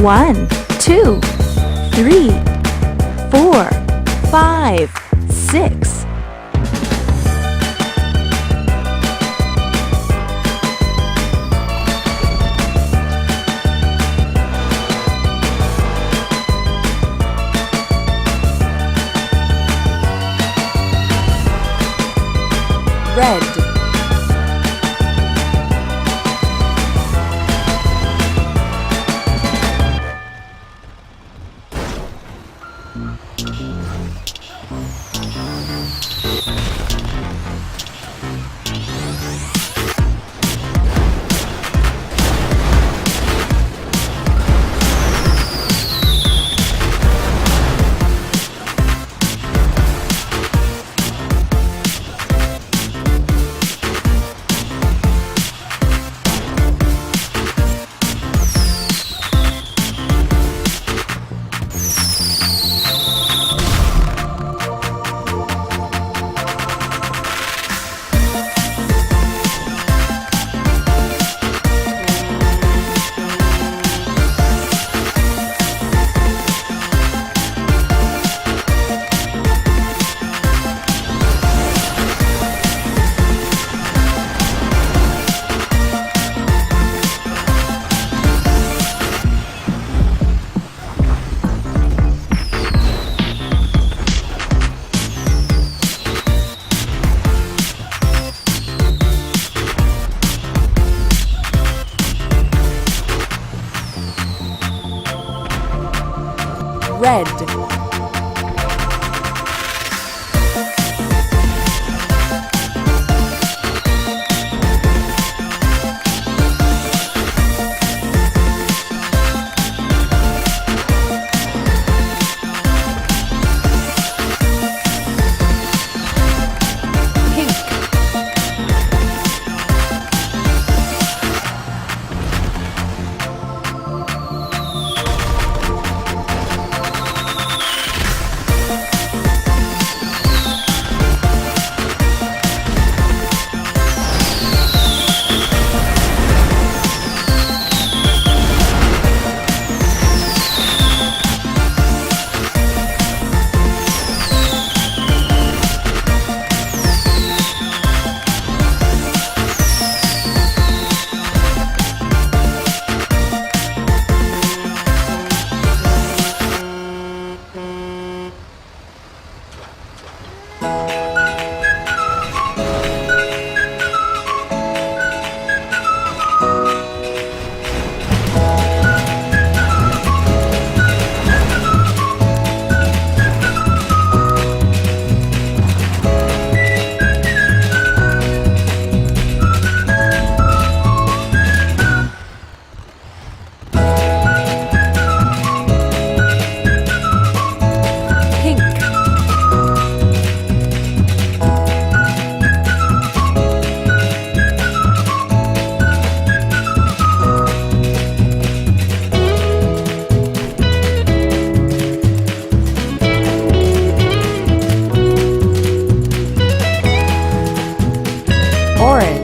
1, 2, 3, 4, 5, 6. Red. Red. Orange.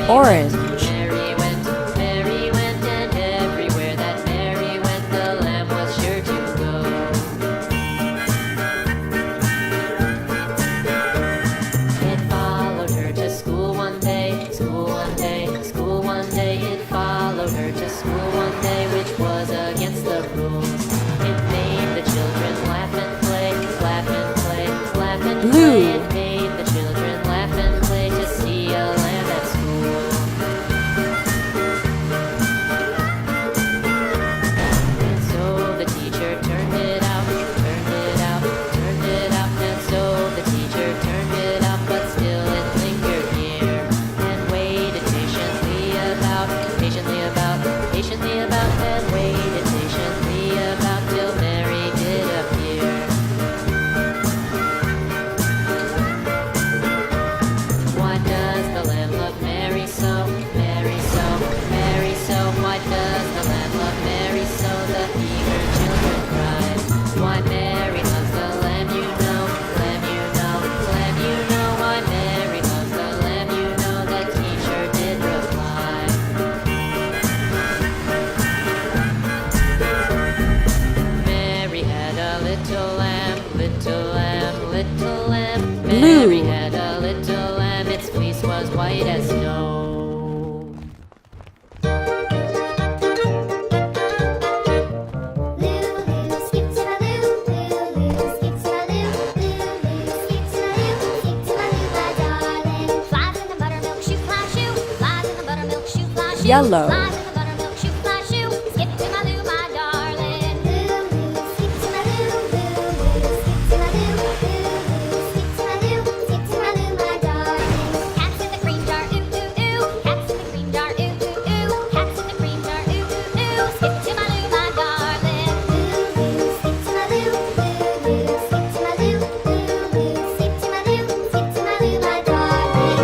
Orange. Mary went, and everywhere that Mary went, the lamb was sure to go. It followed her to one day, school one day. It followed her to school one day, which was against the rules. It made the children laugh and play, laugh and play, laugh and Blue. play. It made the children laugh and play to see a lamb at school. And so the teacher turned it out, turned it out, turned it out. And so the teacher turned it out, but still it lingered near and waited patiently about, and waited patiently about till Mary did appear. Why does the lamb love Mary so, Mary so, Mary so? Why does the lamb love Mary so? The eager children cried. Why Mary loves the lamb, you know, lamb, you know, lamb, you know. Why Mary loves the lamb, you know. The teacher did reply. Mary had a little lamb, little lamb, little lamb. Blue. Mary had a little lamb, its fleece was white as snow. Lulu, skip to my Lou, Lulu, skip to my Lou, Lulu, skip to my Lou, skip to my Lou, my darling. Flies in the buttermilk shoe, fly shoe, flies in the buttermilk shoe, fly shoe, Yellow. flies in the buttermilk shoe, fly shoe. Skip to my Lou, my darling. Lulu, skip to my Lou, Lulu, skip to my Lou, Lulu, skip to my Lou, skip to my Lou, my darling. Cats in the cream jar, ooh ooh ooh. Cats in the cream jar, ooh ooh ooh. Cats in the cream jar, ooh ooh ooh. Skip to my Lou, my darling. Lulu, skip to my Lou, Lulu, skip to my Lou, Lulu, skip to my Lou, skip to my Lou, my darling.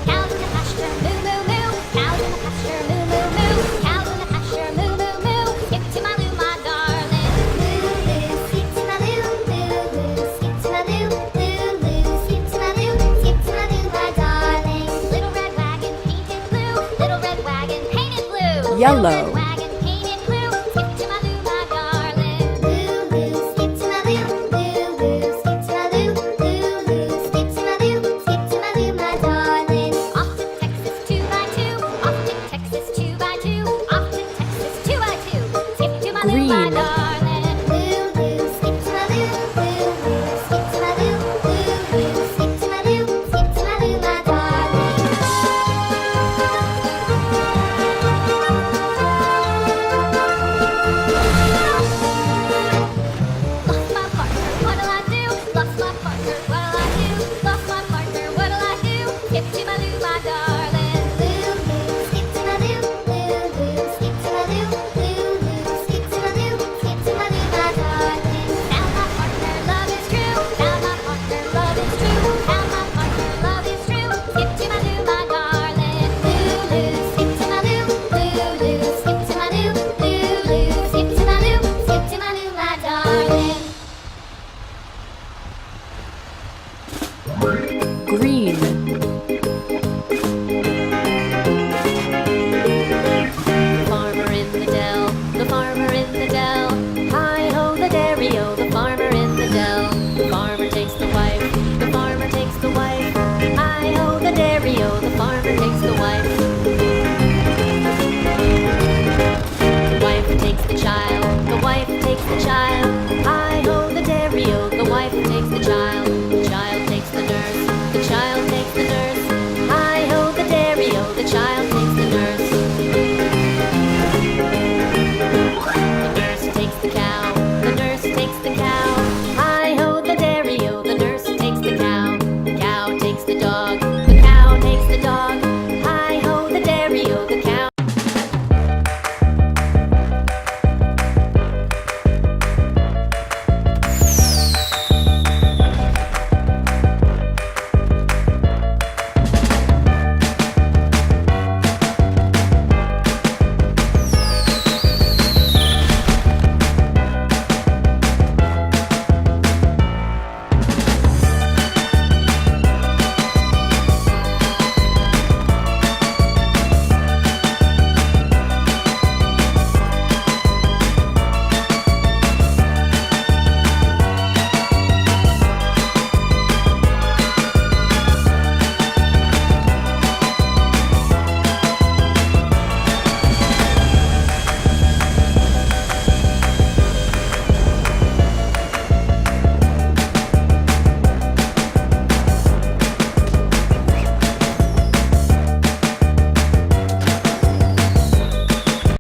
Cows in the pasture, moo moo moo. Cows in the pasture, moo moo moo. Cows in the pasture, moo moo moo. Skip to my Lou, my darling. Lulu, skip to my Lou, Lulu, skip to my Lou, Lulu, skip to my Lou, skip to my Lou, my darling. Little red wagon painted blue, little red wagon painted blue. Yellow. Little red